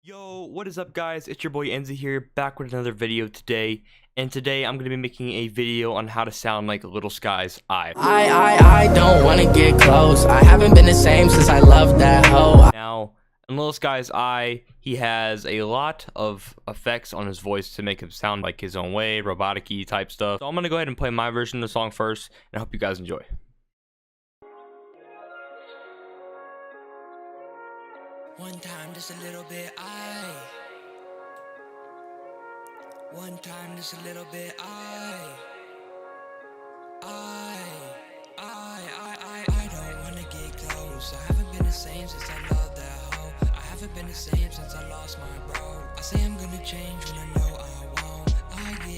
Yo, what is up guys? It's your boy Enzi here, back with another video today. And today I'm going to be making a video on how to sound like Little Skies' I. I don't want to get close. I haven't been the same since I loved that hoe. Now, in Little Skies' I, he has a lot of effects on his voice to make him sound like his own way, robotic-y type stuff. So I'm going to go ahead and play my version of the song first, and I hope you guys enjoy. One time, just a little bit, one time, just a little bit, I don't wanna get close. I haven't been the same since I loved that hoe. I haven't been the same since I lost my bro. I say I'm gonna change when I know I won't.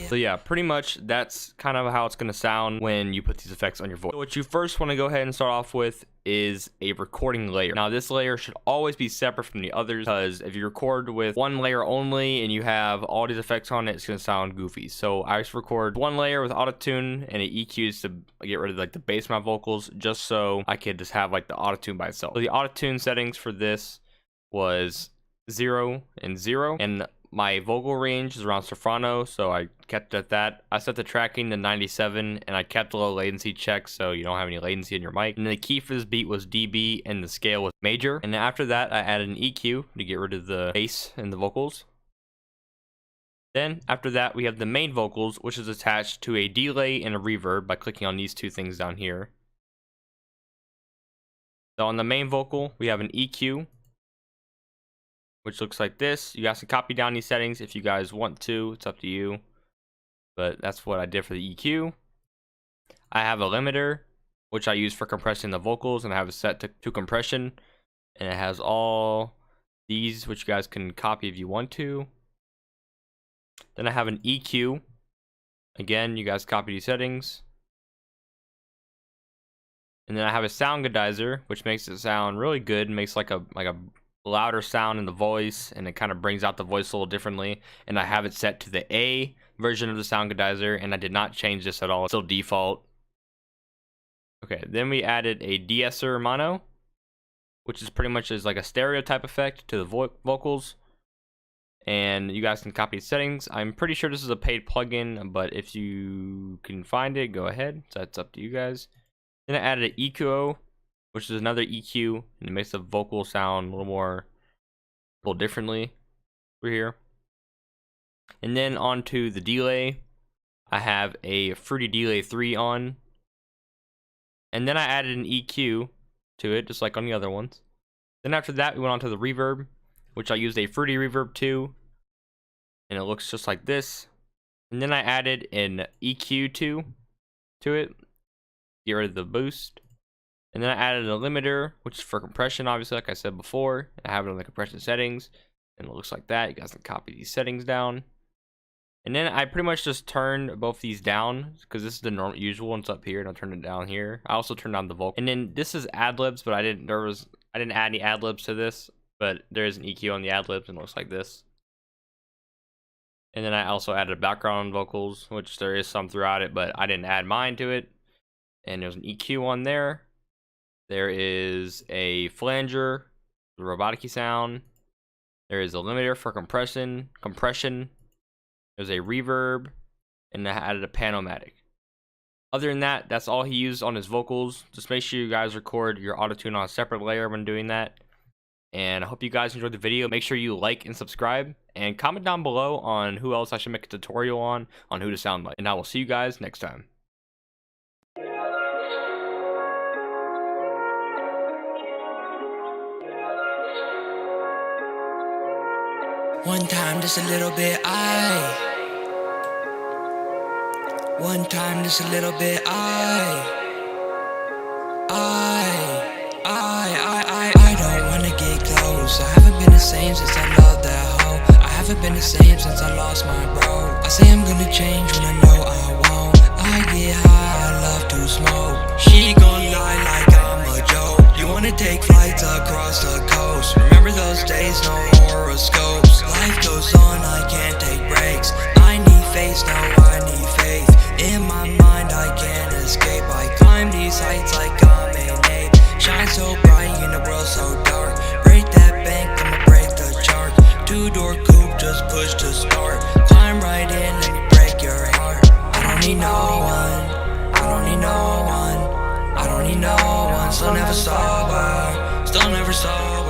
So yeah, pretty much that's kind of how it's going to sound when you put these effects on your voice. So what you first want to go ahead and start off with is a recording layer. Now this layer should always be separate from the others, because if you record with one layer only and you have all these effects on it, it's going to sound goofy. So I just record one layer with autotune and it EQs to get rid of like the bass of my vocals, just so I could just have like the autotune by itself. So the autotune settings for this was 0 and 0, and my vocal range is around soprano, so I kept it at that. I set the tracking to 97, and I kept a low latency check, so you don't have any latency in your mic. And the key for this beat was dB, and the scale was major. And after that, I added an EQ to get rid of the bass and the vocals. Then, after that, we have the main vocals, which is attached to a delay and a reverb by clicking on these two things down here. So on the main vocal, we have an EQ, which looks like this. You guys can copy down these settings if you guys want to. It's up to you. But that's what I did for the EQ. I have a limiter, which I use for compressing the vocals, and I have it set to compression. And it has all these, which you guys can copy if you want to. Then I have an EQ. Again, you guys copy these settings. And then I have a sound goodizer, which makes it sound really good. It makes like a louder sound in the voice, and it kind of brings out the voice a little differently. And I have it set to the A version of the sound goodizer, and I did not change this at all. It's still default. Okay, then we added a de-esser mono, which is pretty much like a stereo type effect to the vocals. And you guys can copy settings. I'm pretty sure this is a paid plugin, but if you can find it, go ahead. So that's up to you guys. Then I added an EQUO, which is another EQ, and it makes the vocal sound a little differently over here. And then onto the delay, I have a Fruity Delay 3 on. And then I added an EQ to it, just like on the other ones. Then after that, we went on to the reverb, which I used a Fruity Reverb 2, and it looks just like this. And then I added an EQ2 to it, get rid of the boost. And then I added a limiter, which is for compression, obviously, like I said before. I have it on the compression settings, and it looks like that. You guys can copy these settings down. And then I pretty much just turned both these down, because this is the usual one's up here, and I'll turn it down here. I also turned down the vocal. And then this is ad-libs, but I didn't add any ad-libs to this, but there is an EQ on the ad-libs, and it looks like this. And then I also added background vocals, which there is some throughout it, but I didn't add mine to it. And there's an EQ on there. There is a flanger, the robotic-y sound. There is a limiter for compression. There's a reverb, and I added a panomatic. Other than that, that's all he used on his vocals. Just make sure you guys record your autotune on a separate layer when doing that. And I hope you guys enjoyed the video. Make sure you like and subscribe, and comment down below on who else I should make a tutorial on who to sound like. And I will see you guys next time. One time, just a little bit, one time, just a little bit, I don't wanna get close. I haven't been the same since I loved that hoe. I haven't been the same since I lost my bro. I say I'm gonna change when I know I won't. I get high, I love to smoke. She gon' lie like I'm a joke. You wanna take flights across the coast. Remember those days, no horoscopes. Life goes on, I can't take breaks. I need faith, now I need faith. In my mind, I can't escape. I climb these heights like I'm an ape. Shine so bright in a world so dark. Break that bank, I'ma break the chart. two-door coupe, just push to start. Climb right in, let me break your heart. I don't need no one, I don't need no one, I don't need no one. Still never sober, still never sober.